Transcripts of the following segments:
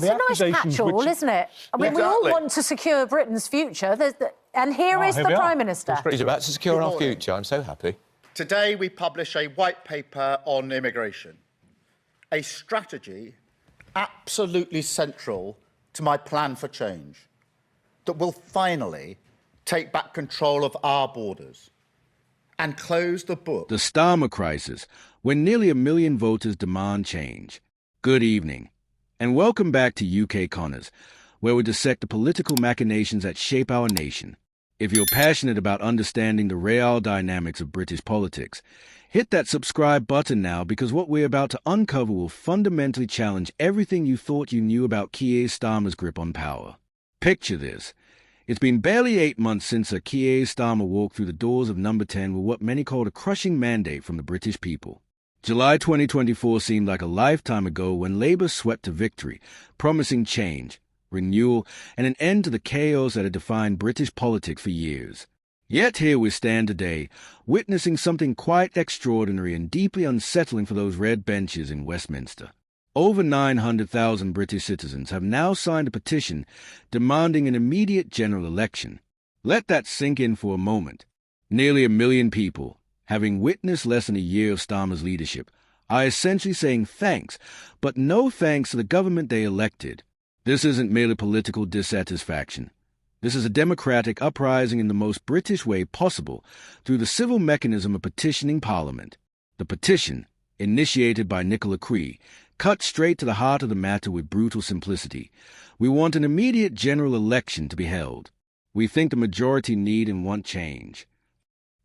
it's a nice catch-all, isn't it? I mean, we all want to secure Britain's future, and here is the Prime Minister. He's about to secure our future. I'm so happy. Today we publish a white paper on immigration, a strategy absolutely central to my plan for change that will finally take back control of our borders and close the book. The Starmer crisis, when nearly 1 million voters demand change. Good evening, and welcome back to UK Connors, where we dissect the political machinations that shape our nation. If you're passionate about understanding the real dynamics of British politics, hit that subscribe button now, because what we're about to uncover will fundamentally challenge everything you thought you knew about Keir Starmer's grip on power. Picture this. It's been barely 8 months since Sir Keir Starmer walked through the doors of Number 10 with what many called a crushing mandate from the British people. July 2024 seemed like a lifetime ago when Labour swept to victory, promising change, renewal, and an end to the chaos that had defined British politics for years. Yet here we stand today, witnessing something quite extraordinary and deeply unsettling for those red benches in Westminster. Over 900,000 British citizens have now signed a petition demanding an immediate general election. Let that sink in for a moment. Nearly 1 million people, having witnessed less than a year of Starmer's leadership, are essentially saying thanks, but no thanks to the government they elected. This isn't merely political dissatisfaction. This is a democratic uprising in the most British way possible through the civil mechanism of petitioning Parliament. The petition, initiated by Nicola Cree, cut straight to the heart of the matter with brutal simplicity. We want an immediate general election to be held. We think the majority need and want change.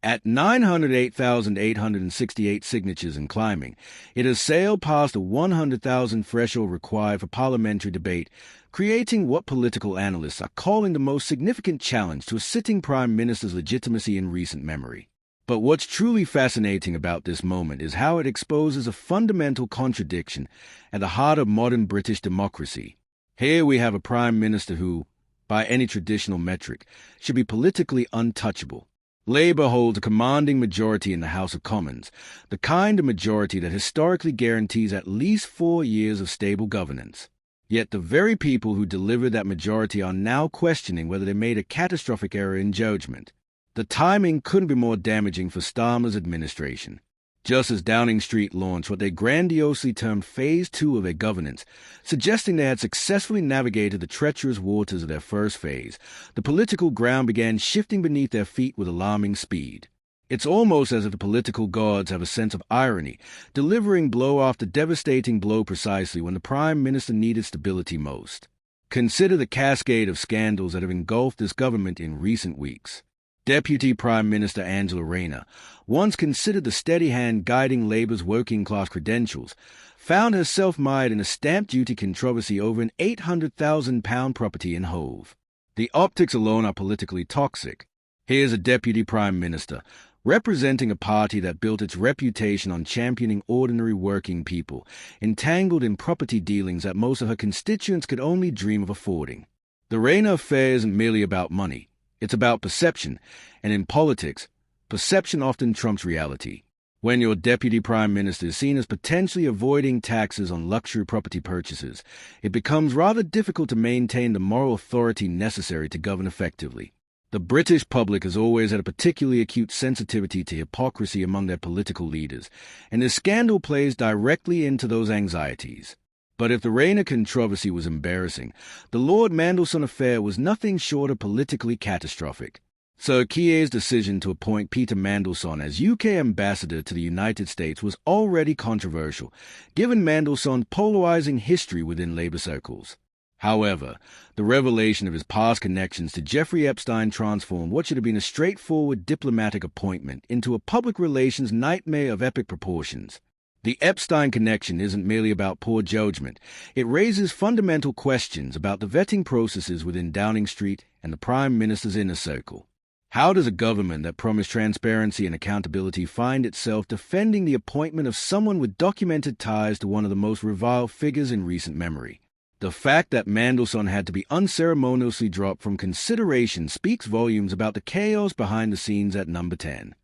At 908,868 signatures and climbing, it has sailed past the 100,000 threshold required for parliamentary debate, creating what political analysts are calling the most significant challenge to a sitting Prime Minister's legitimacy in recent memory. But what's truly fascinating about this moment is how it exposes a fundamental contradiction at the heart of modern British democracy. Here we have a Prime Minister who, by any traditional metric, should be politically untouchable. Labour holds a commanding majority in the House of Commons, the kind of majority that historically guarantees at least 4 years of stable governance. Yet the very people who delivered that majority are now questioning whether they made a catastrophic error in judgment. The timing couldn't be more damaging for Starmer's administration. Just as Downing Street launched what they grandiosely termed Phase 2 of their governance, suggesting they had successfully navigated the treacherous waters of their first phase, the political ground began shifting beneath their feet with alarming speed. It's almost as if the political gods have a sense of irony, delivering blow after devastating blow precisely when the Prime Minister needed stability most. Consider the cascade of scandals that have engulfed this government in recent weeks. Deputy Prime Minister Angela Rayner, once considered the steady hand guiding Labour's working-class credentials, found herself mired in a stamp duty controversy over an £800,000 property in Hove. The optics alone are politically toxic. Here's a Deputy Prime Minister, representing a party that built its reputation on championing ordinary working people, entangled in property dealings that most of her constituents could only dream of affording. The Rayner affair isn't merely about money. It's about perception, and in politics, perception often trumps reality. When your deputy prime minister is seen as potentially avoiding taxes on luxury property purchases, it becomes rather difficult to maintain the moral authority necessary to govern effectively. The British public has always had a particularly acute sensitivity to hypocrisy among their political leaders, and this scandal plays directly into those anxieties. But if the Rayner controversy was embarrassing, the Lord Mandelson affair was nothing short of politically catastrophic. Sir Keir's decision to appoint Peter Mandelson as UK ambassador to the United States was already controversial, given Mandelson's polarizing history within Labour circles. However, the revelation of his past connections to Jeffrey Epstein transformed what should have been a straightforward diplomatic appointment into a public relations nightmare of epic proportions. The Epstein connection isn't merely about poor judgment. It raises fundamental questions about the vetting processes within Downing Street and the Prime Minister's inner circle. How does a government that promised transparency and accountability find itself defending the appointment of someone with documented ties to one of the most reviled figures in recent memory? The fact that Mandelson had to be unceremoniously dropped from consideration speaks volumes about the chaos behind the scenes at Number 10.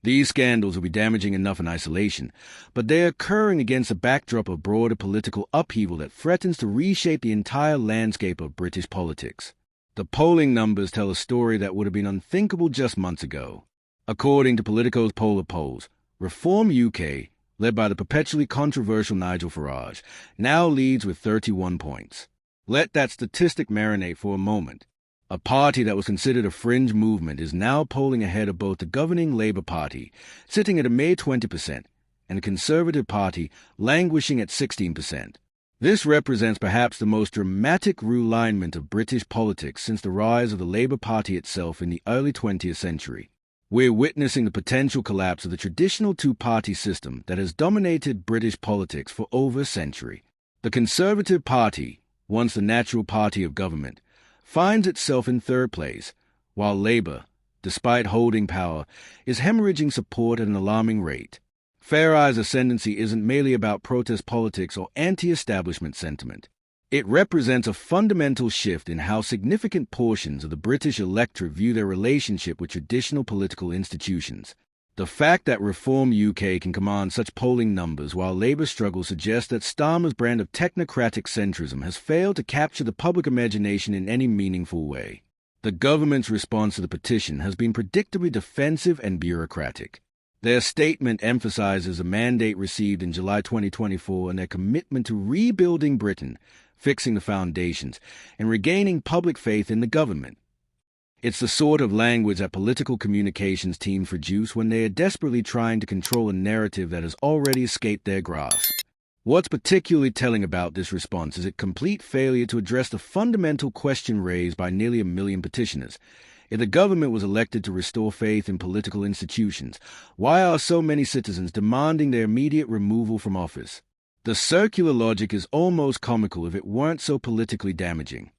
These scandals will be damaging enough in isolation, but they are occurring against a backdrop of broader political upheaval that threatens to reshape the entire landscape of British politics. The polling numbers tell a story that would have been unthinkable just months ago. According to Politico's poll of polls, Reform UK, led by the perpetually controversial Nigel Farage, now leads with 31 points. Let that statistic marinate for a moment. A party that was considered a fringe movement is now polling ahead of both the governing Labour Party, sitting at a mere 20%, and the Conservative Party languishing at 16%. This represents perhaps the most dramatic realignment of British politics since the rise of the Labour Party itself in the early 20th century. We're witnessing the potential collapse of the traditional two-party system that has dominated British politics for over a century. The Conservative Party, once the natural party of government, finds itself in third place, while Labour, despite holding power, is hemorrhaging support at an alarming rate. Fair Eye's ascendancy isn't merely about protest politics or anti-establishment sentiment. It represents a fundamental shift in how significant portions of the British electorate view their relationship with traditional political institutions. The fact that Reform UK can command such polling numbers while Labour struggles suggests that Starmer's brand of technocratic centrism has failed to capture the public imagination in any meaningful way. The government's response to the petition has been predictably defensive and bureaucratic. Their statement emphasizes a mandate received in July 2024 and their commitment to rebuilding Britain, fixing the foundations, and regaining public faith in the government. It's the sort of language that political communications teams produce when they are desperately trying to control a narrative that has already escaped their grasp. What's particularly telling about this response is its complete failure to address the fundamental question raised by nearly 1 million petitioners. If the government was elected to restore faith in political institutions, why are so many citizens demanding their immediate removal from office? The circular logic is almost comical if it weren't so politically damaging.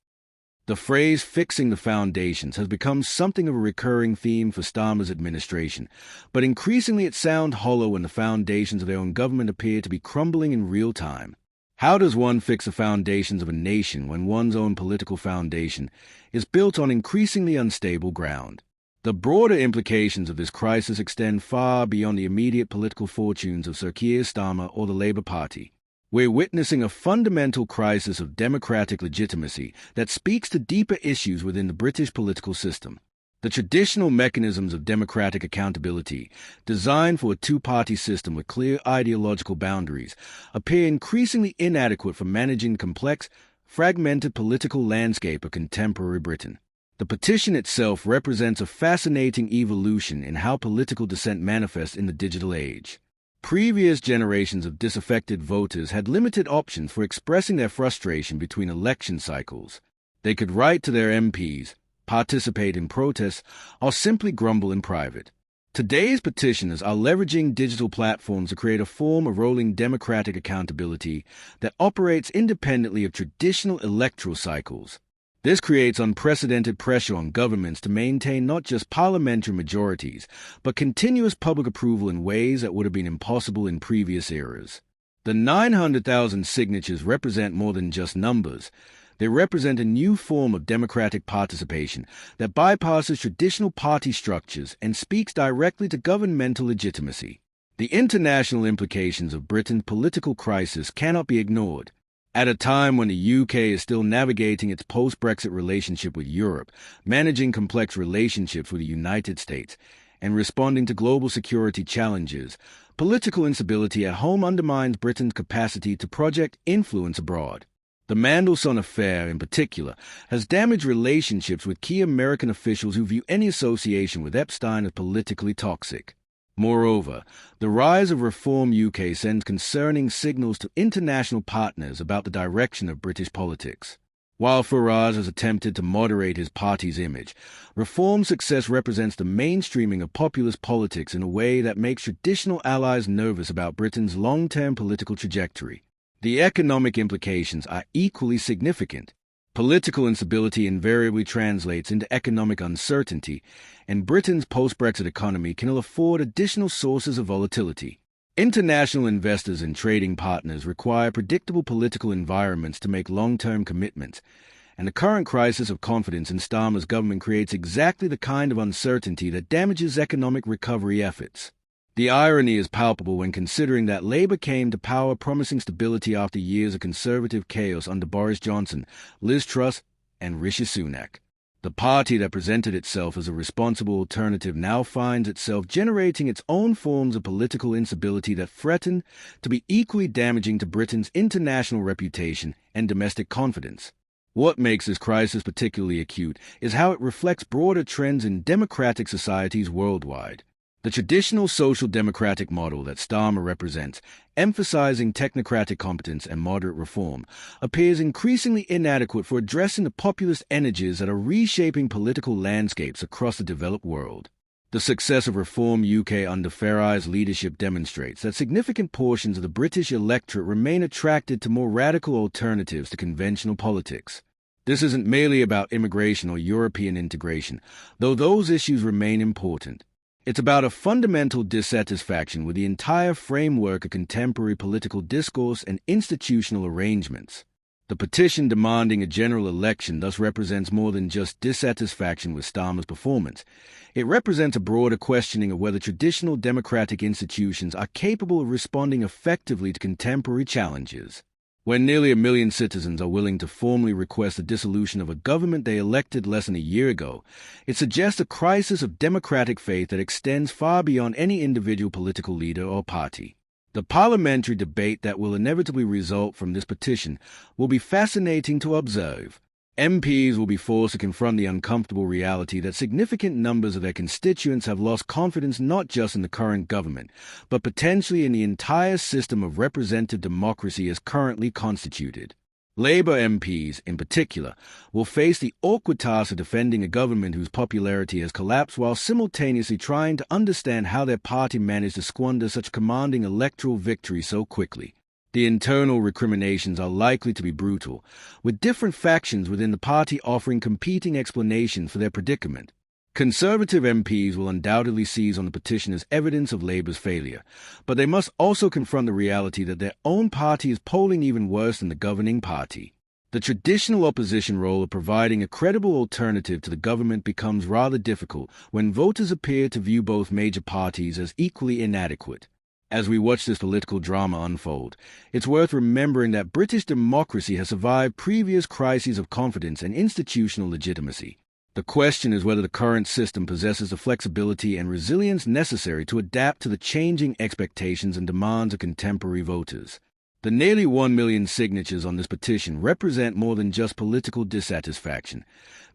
The phrase fixing the foundations has become something of a recurring theme for Starmer's administration, but increasingly it sounds hollow when the foundations of their own government appear to be crumbling in real time. How does one fix the foundations of a nation when one's own political foundation is built on increasingly unstable ground? The broader implications of this crisis extend far beyond the immediate political fortunes of Sir Keir Starmer or the Labour Party. We're witnessing a fundamental crisis of democratic legitimacy that speaks to deeper issues within the British political system. The traditional mechanisms of democratic accountability, designed for a two-party system with clear ideological boundaries, appear increasingly inadequate for managing the complex, fragmented political landscape of contemporary Britain. The petition itself represents a fascinating evolution in how political dissent manifests in the digital age. Previous generations of disaffected voters had limited options for expressing their frustration between election cycles. They could write to their MPs, participate in protests, or simply grumble in private. Today's petitioners are leveraging digital platforms to create a form of rolling democratic accountability that operates independently of traditional electoral cycles. This creates unprecedented pressure on governments to maintain not just parliamentary majorities, but continuous public approval in ways that would have been impossible in previous eras. The 900,000 signatures represent more than just numbers. They represent a new form of democratic participation that bypasses traditional party structures and speaks directly to governmental legitimacy. The international implications of Britain's political crisis cannot be ignored. At a time when the UK is still navigating its post-Brexit relationship with Europe, managing complex relationships with the United States, and responding to global security challenges, political instability at home undermines Britain's capacity to project influence abroad. The Mandelson affair, in particular, has damaged relationships with key American officials who view any association with Epstein as politically toxic. Moreover, the rise of Reform UK sends concerning signals to international partners about the direction of British politics. While Farage has attempted to moderate his party's image, Reform's success represents the mainstreaming of populist politics in a way that makes traditional allies nervous about Britain's long-term political trajectory. The economic implications are equally significant. Political instability invariably translates into economic uncertainty, and Britain's post-Brexit economy can afford additional sources of volatility. International investors and trading partners require predictable political environments to make long-term commitments, and the current crisis of confidence in Starmer's government creates exactly the kind of uncertainty that damages economic recovery efforts. The irony is palpable when considering that Labour came to power promising stability after years of Conservative chaos under Boris Johnson, Liz Truss, and Rishi Sunak. The party that presented itself as a responsible alternative now finds itself generating its own forms of political instability that threaten to be equally damaging to Britain's international reputation and domestic confidence. What makes this crisis particularly acute is how it reflects broader trends in democratic societies worldwide. The traditional social democratic model that Starmer represents, emphasizing technocratic competence and moderate reform, appears increasingly inadequate for addressing the populist energies that are reshaping political landscapes across the developed world. The success of Reform UK under Farag's leadership demonstrates that significant portions of the British electorate remain attracted to more radical alternatives to conventional politics. This isn't merely about immigration or European integration, though those issues remain important. It's about a fundamental dissatisfaction with the entire framework of contemporary political discourse and institutional arrangements. The petition demanding a general election thus represents more than just dissatisfaction with Starmer's performance. It represents a broader questioning of whether traditional democratic institutions are capable of responding effectively to contemporary challenges. When nearly 1 million citizens are willing to formally request the dissolution of a government they elected less than a year ago, it suggests a crisis of democratic faith that extends far beyond any individual political leader or party. The parliamentary debate that will inevitably result from this petition will be fascinating to observe. MPs will be forced to confront the uncomfortable reality that significant numbers of their constituents have lost confidence not just in the current government, but potentially in the entire system of representative democracy as currently constituted. Labour MPs, in particular, will face the awkward task of defending a government whose popularity has collapsed while simultaneously trying to understand how their party managed to squander such commanding electoral victory so quickly. The internal recriminations are likely to be brutal, with different factions within the party offering competing explanations for their predicament. Conservative MPs will undoubtedly seize on the petition as evidence of Labour's failure, but they must also confront the reality that their own party is polling even worse than the governing party. The traditional opposition role of providing a credible alternative to the government becomes rather difficult when voters appear to view both major parties as equally inadequate. As we watch this political drama unfold, it's worth remembering that British democracy has survived previous crises of confidence and institutional legitimacy. The question is whether the current system possesses the flexibility and resilience necessary to adapt to the changing expectations and demands of contemporary voters. The nearly 1 million signatures on this petition represent more than just political dissatisfaction.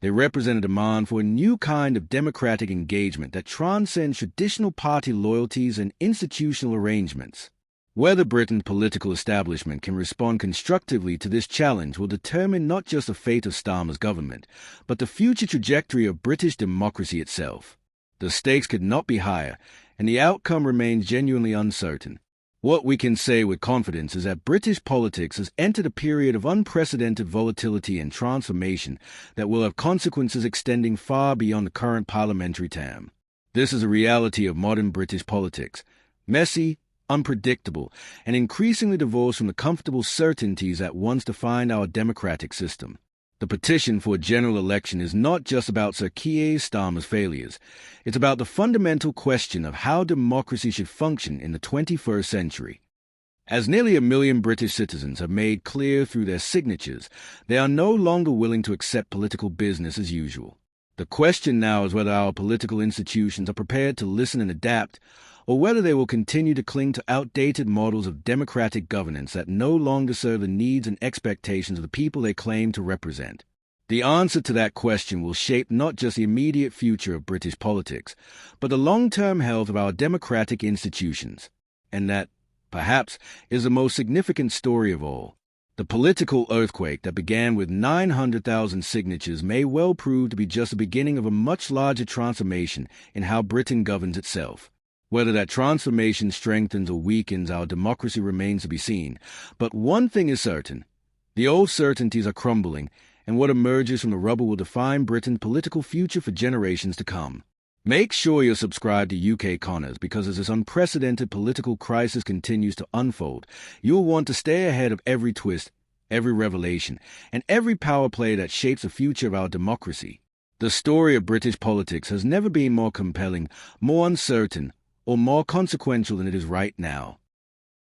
They represent a demand for a new kind of democratic engagement that transcends traditional party loyalties and institutional arrangements. Whether Britain's political establishment can respond constructively to this challenge will determine not just the fate of Starmer's government, but the future trajectory of British democracy itself. The stakes could not be higher, and the outcome remains genuinely uncertain. What we can say with confidence is that British politics has entered a period of unprecedented volatility and transformation that will have consequences extending far beyond the current parliamentary term. This is a reality of modern British politics, messy, unpredictable, and increasingly divorced from the comfortable certainties that once defined our democratic system. The petition for a general election is not just about Sir Keir Starmer's failures. It's about the fundamental question of how democracy should function in the 21st century. As nearly 1 million British citizens have made clear through their signatures, they are no longer willing to accept political business as usual. The question now is whether our political institutions are prepared to listen and adapt, or whether they will continue to cling to outdated models of democratic governance that no longer serve the needs and expectations of the people they claim to represent. The answer to that question will shape not just the immediate future of British politics, but the long-term health of our democratic institutions. And that, perhaps, is the most significant story of all. The political earthquake that began with 900,000 signatures may well prove to be just the beginning of a much larger transformation in how Britain governs itself. Whether that transformation strengthens or weakens our democracy remains to be seen. But one thing is certain. The old certainties are crumbling, and what emerges from the rubble will define Britain's political future for generations to come. Make sure you're subscribed to UK Connors, because as this unprecedented political crisis continues to unfold, you'll want to stay ahead of every twist, every revelation, and every power play that shapes the future of our democracy. The story of British politics has never been more compelling, more uncertain, or more consequential than it is right now.